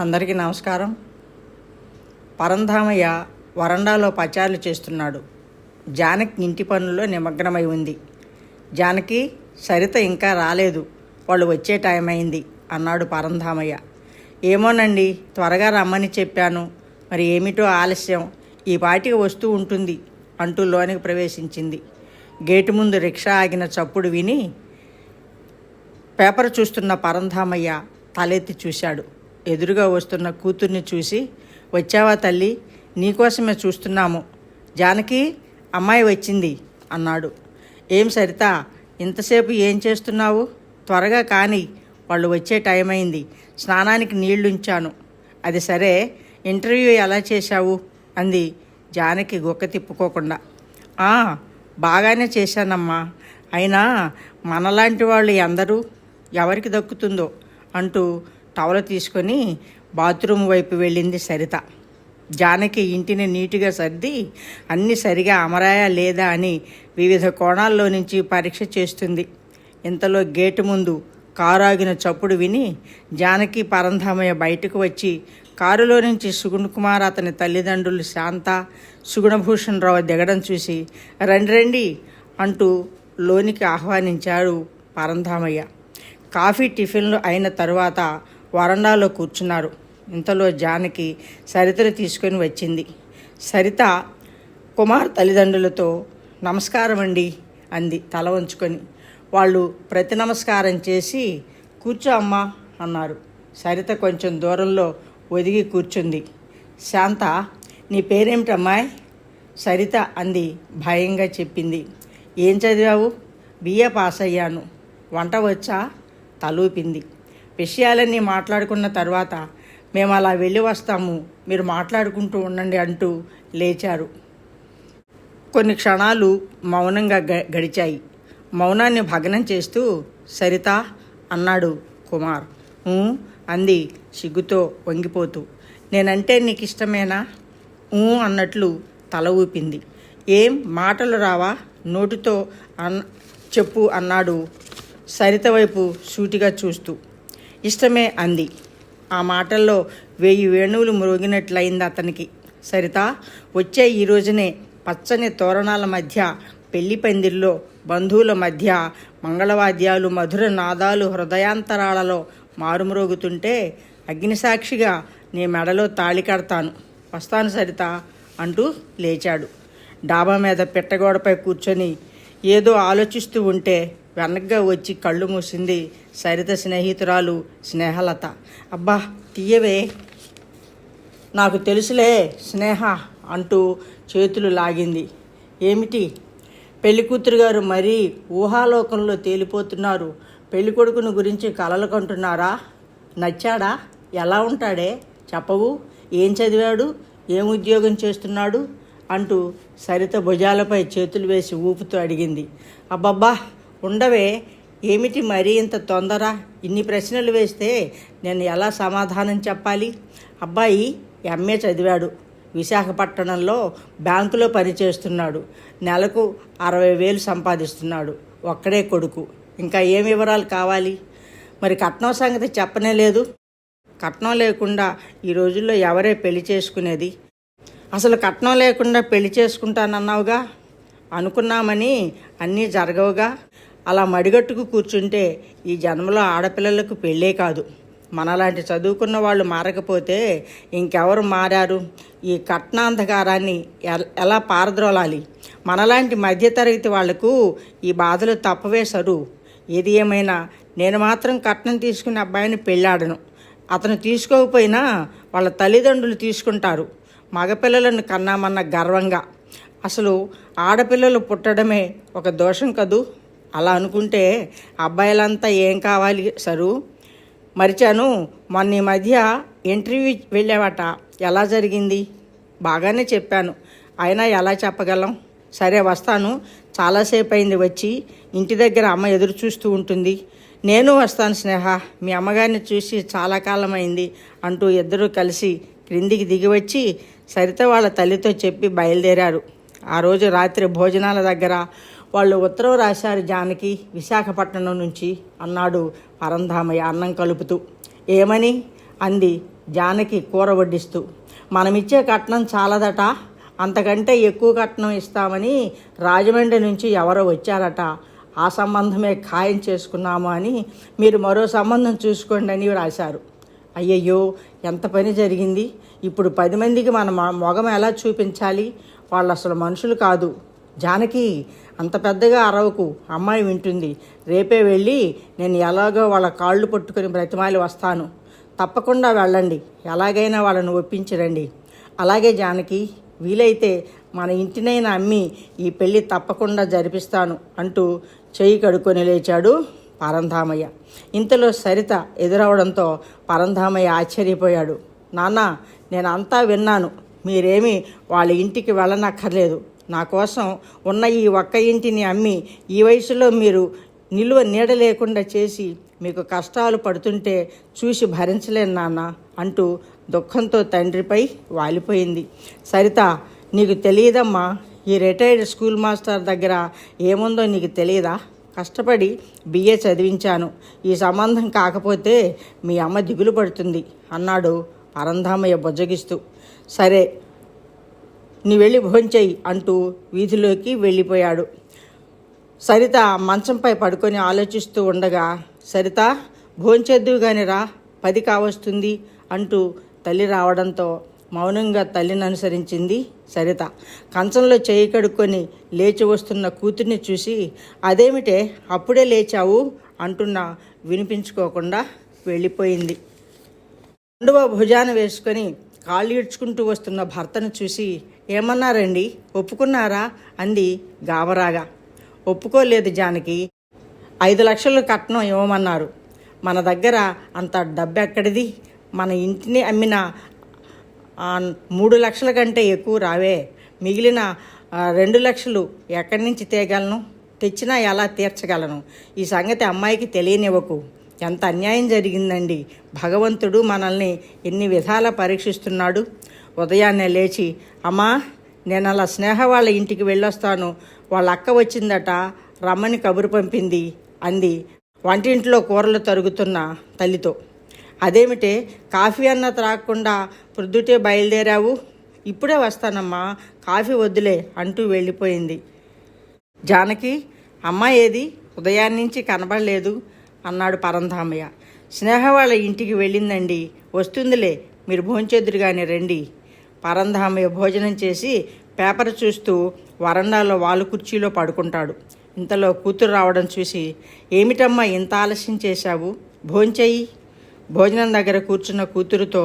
అందరికీ నమస్కారం. పరంధామయ్య వరండాలో పచారులు చేస్తున్నాడు. జానకి ఇంటి పనుల్లో నిమగ్నమై ఉంది. జానకి, సరిత ఇంకా రాలేదు, వాళ్ళు వచ్చే టైం అయింది అన్నాడు పరంధామయ్య. ఏమోనండి, త్వరగా రమ్మని చెప్పాను, మరి ఏమిటో ఆలస్యం, ఈ పాటికి వస్తూ ఉంటుంది అంటూ లోనికి ప్రవేశించింది. గేటు ముందు రిక్షా ఆగిన చప్పుడు విని పేపర్ చూస్తున్న పరంధామయ్య తలెత్తి చూశాడు. ఎదురుగా వస్తున్న కూతుర్ని చూసి, వచ్చావా తల్లి, నీకోసమే చూస్తున్నాము. జానకి, అమ్మాయి వచ్చింది అన్నాడు. ఏం సరిత, ఇంతసేపు ఏం చేస్తున్నావు? త్వరగా కానీ, వాళ్ళు వచ్చే టైం అయింది. స్నానానికి నీళ్లుంచాను. అది సరే, ఇంటర్వ్యూ ఎలా చేశావు అంది జానకి గుక్క తిప్పుకోకుండా. బాగానే చేశానమ్మా, అయినా మనలాంటి వాళ్ళు అందరూ ఎవరికి దక్కుతుందో అంటూ టవల తీసుకొని బాత్రూమ్ వైపు వెళ్ళింది సరిత. జానకి ఇంటిని నీటుగా సర్ది అన్నీ సరిగా అమరాయా లేదా అని వివిధ కోణాల్లో నుంచి పరీక్ష చేస్తుంది. ఇంతలో గేటు ముందు కారు ఆగిన చప్పుడు విని జానకి, పరంధామయ్య బయటకు వచ్చి కారులో నుంచి సుగుణ్ కుమార్, అతని తల్లిదండ్రులు శాంత, సుగుణభూషణ్ రావు దిగడం చూసి రండి రండి అంటూ లోనికి ఆహ్వానించాడు పరంధామయ్య. కాఫీ, టిఫిన్లు అయిన తరువాత వరండాలో కూర్చున్నారు. ఇంతలో జానకి సరితను తీసుకొని వచ్చింది. సరిత కుమార్ తల్లిదండ్రులతో నమస్కారం అండి అంది తల వంచుకొని. వాళ్ళు ప్రతి నమస్కారం చేసి కూర్చో అమ్మా అన్నారు. సరిత కొంచెం దూరంలో ఒదిగి కూర్చుంది. శాంత, నీ పేరేమిటమ్మాయి? సరిత అంది భయంగా చెప్పింది. ఏం చదివావు? బిఏ పాస్ అయ్యాను. వంట వచ్చా? తలూపింది. విషయాలన్నీ మాట్లాడుకున్న తర్వాత మేము అలా వెళ్ళి వస్తాము, మీరు మాట్లాడుకుంటూ ఉండండి అంటూ లేచారు. కొన్ని క్షణాలు మౌనంగా గడిచాయి. మౌనాన్ని భగ్నం చేస్తూ సరిత అన్నాడు కుమార్. అంది సిగ్గుతో వంగిపోతూ. నేనంటే నీకు ఇష్టమేనా? అన్నట్లు తల ఊపింది. ఏం మాటలు రావా? నోటితో చెప్పు అన్నాడు సరిత వైపు సూటిగా చూస్తూ. ఇష్టమే అంది. ఆ మాటల్లో 1000 వేణువులు మ్రోగినట్లయింది అతనికి. సరిత, వచ్చే ఈ రోజునే పచ్చని తోరణాల మధ్య, పెళ్లి పందిర్లో బంధువుల మధ్య మంగళవాద్యాలు, మధుర నాదాలు హృదయాంతరాలలో మారుమ్రోగుతుంటే అగ్నిసాక్షిగా నీ మెడలో తాళి కడతాను. వస్తాను సరిత అంటూ లేచాడు. డాబా మీద పిట్టగోడపై కూర్చొని ఏదో ఆలోచిస్తూ ఉంటే వెనక్గా వచ్చి కళ్ళు మూసింది సరిత స్నేహితురాలు స్నేహలత. అబ్బా తీయవే, నాకు తెలుసులే స్నేహ అంటూ చేతులు లాగింది. ఏమిటి? పెళ్ళికూతురు గారు మరీ ఊహాలోకంలో తేలిపోతున్నారు. పెళ్ళికొడుకుని గురించి కలలు కంటున్నారా? నచ్చాడా? ఎలా ఉంటాడే? చెప్పవు? ఏం చదివాడు? ఏం ఉద్యోగం చేస్తున్నాడు? అంటూ సరిత భుజాలపై చేతులు వేసి ఊపుతూ అడిగింది. అబ్బబ్బా ఉండవే, ఏమిటి మరీ ఇంత తొందర? ఇన్ని ప్రశ్నలు వేస్తే నేను ఎలా సమాధానం చెప్పాలి? అబ్బాయి ఎంఏ చదివాడు, విశాఖపట్నంలో బ్యాంకులో పనిచేస్తున్నాడు, నెలకు 60,000 సంపాదిస్తున్నాడు, ఒక్కడే కొడుకు. ఇంకా ఏం వివరాలు కావాలి? మరి కట్నం సంగతి చెప్పనే లేదు. కట్నం లేకుండా ఈ రోజుల్లో ఎవరే పెళ్లి చేసుకునేది? అసలు కట్నం లేకుండా పెళ్లి చేసుకుంటానన్నావుగా. అనుకున్నామని అన్నీ జరగవుగా. అలా మడిగట్టుకు కూర్చుంటే ఈ జన్మలో ఆడపిల్లలకు పెళ్ళే కాదు. మనలాంటి చదువుకున్న వాళ్ళు మారకపోతే ఇంకెవరు మారారు? ఈ కట్నాంధకారాన్ని ఎలా పారద్రోలాలి? మనలాంటి మధ్యతరగతి వాళ్లకు ఈ బాధలు తప్పవే సరు. ఏది ఏమైనా నేను మాత్రం కట్నం తీసుకునే అబ్బాయిని పెళ్ళాడను. అతను తీసుకోకపోయినా వాళ్ళ తల్లిదండ్రులు తీసుకుంటారు. మగపిల్లలను కన్నామన్న గర్వంగా. అసలు ఆడపిల్లలు పుట్టడమే ఒక దోషం కదూ. అలా అనుకుంటే అబ్బాయిలంతా ఏం కావాలి సరు? మరిచాను, మొన్న ఈ మధ్య ఇంటర్వ్యూ వెళ్ళావట, ఎలా జరిగింది? బాగానే చెప్పాను, అయినా ఎలా చెప్పగలం? సరే వస్తాను, చాలాసేపు అయింది వచ్చి. ఇంటి దగ్గర అమ్మ ఎదురు చూస్తూ ఉంటుంది. నేను వస్తాను స్నేహ, మీ అమ్మగారిని చూసి చాలా కాలం అయింది అంటూ ఇద్దరూ కలిసి క్రిందికి దిగివచ్చి సరిత వాళ్ళ తల్లితో చెప్పి బయలుదేరారు. ఆ రోజు రాత్రి భోజనాల దగ్గర వాళ్ళు ఉత్తరం రాశారు జానకి, విశాఖపట్నం నుంచి అన్నాడు పరంధామయ్య అన్నం కలుపుతూ. ఏమని అంది జానకి కూర వడ్డిస్తూ. మనమిచ్చే కట్నం చాలదట, అంతకంటే ఎక్కువ కట్నం ఇస్తామని రాజమండ్రి నుంచి ఎవరో వచ్చారట. ఆ సంబంధమే ఖాయం చేసుకున్నాము అని మీరు మరో సంబంధం చూసుకోండి అని రాశారు. అయ్యయ్యో, ఎంత పని జరిగింది! ఇప్పుడు 10 మందికి మన మొగం ఎలా చూపించాలి? వాళ్ళు అసలు మనుషులు కాదు. జానకి, అంత పెద్దగా అరవకు, అమ్మాయి వింటుంది. రేపే వెళ్ళి నేను ఎలాగో వాళ్ళ కాళ్ళు పట్టుకొని బ్రతిమాలి వస్తాను. తప్పకుండా వెళ్ళండి, ఎలాగైనా వాళ్ళను ఒప్పించరండి. అలాగే జానకి, వీలైతే మన ఇంటినైనా అమ్మి ఈ పెళ్ళి తప్పకుండా జరిపిస్తాను అంటూ చెయ్యి కడుక్కొని లేచాడు పరంధామయ్య. ఇంతలో సరిత ఎదురవడంతో పరంధామయ్య ఆశ్చర్యపోయాడు. నాన్న, నేను అంతా విన్నాను. మీరేమీ వాళ్ళ ఇంటికి వెళ్ళనక్కర్లేదు. నా కోసం ఉన్న ఈ ఒక్క ఇంటిని అమ్మి ఈ వయసులో మీరు నిలువ నీడ లేకుండా చేసి మీకు కష్టాలు పడుతుంటే చూసి భరించలేను నాన్న అంటూ దుఃఖంతో తండ్రిపై వాలిపోయింది. సరిత, నీకు తెలియదమ్మా, ఈ రిటైర్డ్ స్కూల్ మాస్టర్ దగ్గర ఏముందో నీకు తెలియదా? కష్టపడి బిఏ చదివించాను. ఈ సంబంధం కాకపోతే మీ అమ్మ దిగులు పడుతుంది అన్నాడు పరంధామయ్య బుజ్జగిస్తూ. సరే, నీ వెళ్ళి భోంచెయ్యి అంటూ వీధిలోకి వెళ్ళిపోయాడు. సరిత మంచంపై పడుకొని ఆలోచిస్తూ ఉండగా, సరిత, భోంచేద్దువు గాని రా, 10 కావస్తుంది అంటూ తల్లి రావడంతో మౌనంగా తల్లిని అనుసరించింది సరిత. కంచంలో చేయి కడుక్కొని లేచి వస్తున్న కూతుర్ని చూసి, అదేమిటే అప్పుడే లేచావు అంటున్నా వినిపించుకోకుండా వెళ్ళిపోయింది. రెండవ భుజాన వేసుకొని కాళ్ళు ఈడ్చుకుంటూ వస్తున్న భర్తను చూసి, ఏమన్నారండి, ఒప్పుకున్నారా అంది గాబరాగా. ఒప్పుకోలేదు జానకి, 5 లక్షలు కట్నం ఇవ్వమన్నారు. మన దగ్గర అంత డబ్బు ఎక్కడిది? మన ఇంటిని అమ్మిన 3 లక్షల కంటే ఎక్కువ రావే. మిగిలిన 2 లక్షలు ఎక్కడి నుంచి తేగలను? తెచ్చినా ఎలా తీర్చగలను? ఈ సంగతి అమ్మాయికి తెలియనివ్వకు. ఎంత అన్యాయం జరిగిందండి. భగవంతుడు మనల్ని ఎన్ని విధాలా పరీక్షిస్తున్నాడు. ఉదయాన్నే లేచి, అమ్మా, నేను అలా స్నేహ వాళ్ళ ఇంటికి వెళ్ళొస్తాను, వాళ్ళ అక్క వచ్చిందట, రమ్మని కబురు పంపింది అంది వంటింట్లో కూరలు తరుగుతున్న తల్లితో. అదేమిటే, కాఫీ అన్న త్రాగకుండా ప్రొద్దుటే బయలుదేరావు? ఇప్పుడే వస్తానమ్మా, కాఫీ వద్దులే అంటూ వెళ్ళిపోయింది. జానకి, అమ్మ ఏది? ఉదయాన్నించి కనబడలేదు అన్నాడు పరంధామయ్య. స్నేహ వాళ్ళ ఇంటికి వెళ్ళిందండి, వస్తుందిలే, మీరు భోంచేద్దురు కానీ రండి. పరంధామయ్య భోజనం చేసి పేపర్ చూస్తూ వరండాలో వాలు కుర్చీలో పడుకుంటాడు. ఇంతలో కూతురు రావడం చూసి, ఏమిటమ్మా ఇంత ఆలస్యం చేశావు? భోంచెయ్యి. భోజనం దగ్గర కూర్చున్న కూతురుతో,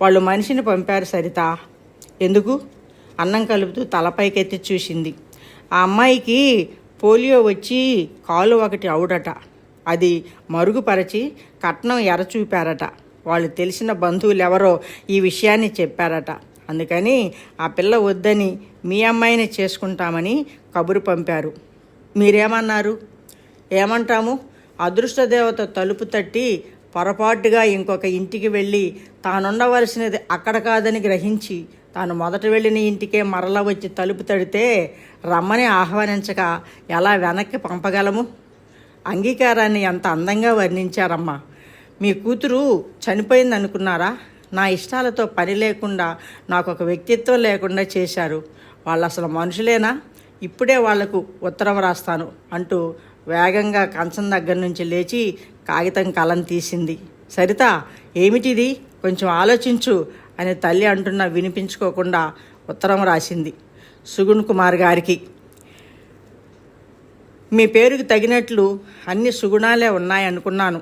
వాళ్ళు మనిషిని పంపారు సరిత. ఎందుకు? అన్నం కలుపుతూ తలపైకెత్తి చూసింది. ఆ అమ్మాయికి పోలియో వచ్చి కాలు ఒకటి అవుడట. అది మరుగుపరచి కట్నం ఎరచూపారట. వాళ్ళు తెలిసిన బంధువులు ఎవరో ఈ విషయాన్ని చెప్పారట. అందుకని ఆ పిల్ల వద్దని మీ అమ్మాయిని చేసుకుంటామని కబురు పంపారు. మీరేమన్నారు? ఏమంటాము? అదృష్టదేవత తలుపు తట్టి పొరపాటుగా ఇంకొక ఇంటికి వెళ్ళి తానుండవలసినది అక్కడ కాదని గ్రహించి తాను మొదట వెళ్ళిన ఇంటికే మరలా వచ్చి తలుపు తడితే రమ్మని ఆహ్వానించక ఎలా వెనక్కి పంపగలము? అంగీకారాన్ని ఎంత అందంగా వర్ణించారమ్మా. మీ కూతురు చనిపోయింది అనుకున్నారా? నా ఇష్టాలతో పని లేకుండా, నాకు ఒక వ్యక్తిత్వం లేకుండా చేశారు. వాళ్ళు అసలు మనుషులేనా? ఇప్పుడే వాళ్లకు ఉత్తరం రాస్తాను అంటూ వేగంగా కంచం దగ్గర నుంచి లేచి కాగితం కలం తీసింది. సరిత, ఏమిటిది? కొంచెం ఆలోచించు అని తల్లి అంటున్నా వినిపించుకోకుండా ఉత్తరం రాసింది. సుగుణ్ కుమార్ గారికి, మీ పేరుకి తగినట్లు అన్ని సుగుణాలే ఉన్నాయనుకున్నాను.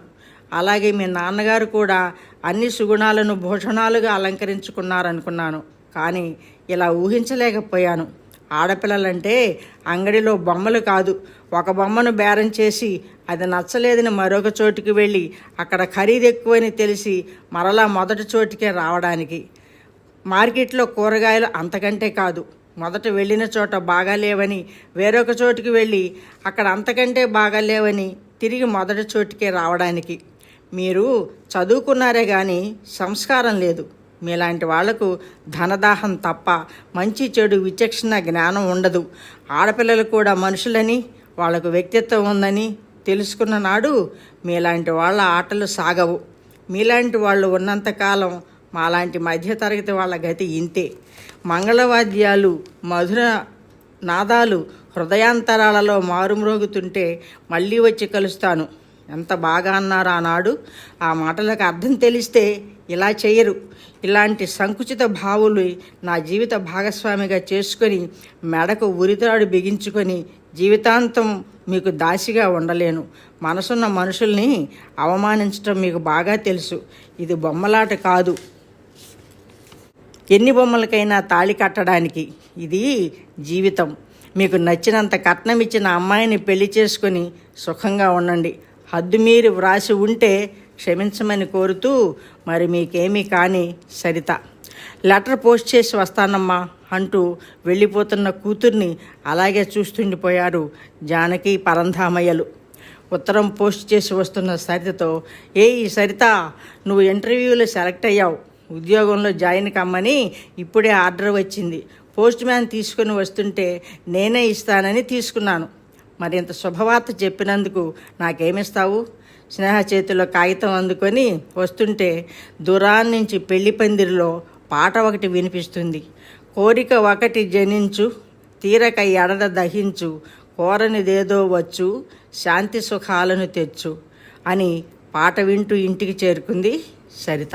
అలాగే మీ నాన్నగారు కూడా అన్ని సుగుణాలను భూషణాలుగా అలంకరించుకున్నారనుకున్నాను. కానీ ఇలా ఊహించలేకపోయాను. ఆడపిల్లలంటే అంగడిలో బొమ్మలు కాదు. ఒక బొమ్మను బేరం చేసి అది నచ్చలేదని మరొక చోటుకి వెళ్ళి అక్కడ ఖరీదు ఎక్కువని తెలిసి మరలా మొదటి చోటుకే రావడానికి. మార్కెట్లో కూరగాయలు అంతకంటే కాదు. మొదట వెళ్ళిన చోట బాగాలేవని వేరొక చోటుకి వెళ్ళి అక్కడ అంతకంటే బాగాలేవని తిరిగి మొదటి చోటుకే రావడానికి. మీరు చదువుకున్నారే కానీ సంస్కారం లేదు. మీలాంటి వాళ్లకు ధనదాహం తప్ప మంచి చెడు విచక్షణ జ్ఞానం ఉండదు. ఆడపిల్లలు కూడా మనుషులని, వాళ్లకు వ్యక్తిత్వం ఉందని తెలుసుకున్న నాడు మీలాంటి వాళ్ళ ఆటలు సాగవు. మీలాంటి వాళ్ళు ఉన్నంతకాలం మాలాంటి మధ్యతరగతి వాళ్ళ గతి ఇంతే. మంగళవాద్యాలు మధుర నాదాలు హృదయాంతరాలలో మారుమ్రోగుతుంటే మళ్ళీ వచ్చి కలుస్తాను. ఎంత బాగా అన్నారు ఆనాడు. ఆ మాటలకు అర్థం తెలిస్తే ఇలా చేయరు. ఇలాంటి సంకుచిత భావులు నా జీవిత భాగస్వామిగా చేసుకొని మెడకు ఉరితాడు బిగించుకొని జీవితాంతం మీకు దాసిగా ఉండలేను. మనసున్న మనుషుల్ని అవమానించడం మీకు బాగా తెలుసు. ఇది బొమ్మలాట కాదు. ఎన్ని బొమ్మలకైనా తాళి కట్టడానికి ఇది జీవితం. మీకు నచ్చినంత కట్నం ఇచ్చిన అమ్మాయిని పెళ్లి చేసుకొని సుఖంగా ఉండండి. హద్దు మీరి వ్రాసి ఉంటే క్షమించమని కోరుతూ మరి మీకేమీ కాని సరిత. లెటర్ పోస్ట్ చేసి వస్తానమ్మా అంటూ వెళ్ళిపోతున్న కూతుర్ని అలాగే చూస్తుండిపోయారు జానకి పరంధామయ్యలు. ఉత్తరం పోస్ట్ చేసి వస్తున్న సరితతో, ఈ సరిత, నువ్వు ఇంటర్వ్యూలో సెలెక్ట్ అయ్యావు. ఉద్యోగంలో జాయిన్ కమ్మని ఇప్పుడే ఆర్డర్ వచ్చింది. పోస్ట్ మ్యాన్ తీసుకుని వస్తుంటే నేనే ఇస్తానని తీసుకున్నాను. మరింత శుభవార్త చెప్పినందుకు నాకేమిస్తావు? స్నేహ చేతిలో కాగితం అందుకొని వస్తుంటే దూరాన్నించి పెళ్లి పందిరిలో పాట ఒకటి వినిపిస్తుంది. కోరిక ఒకటి జనించు, తీరక ఎడద దహించు, కోరనిదేదో వచ్చు, శాంతి సుఖాలను తెచ్చు అని పాట వింటూ ఇంటికి చేరుకుంది సరిత.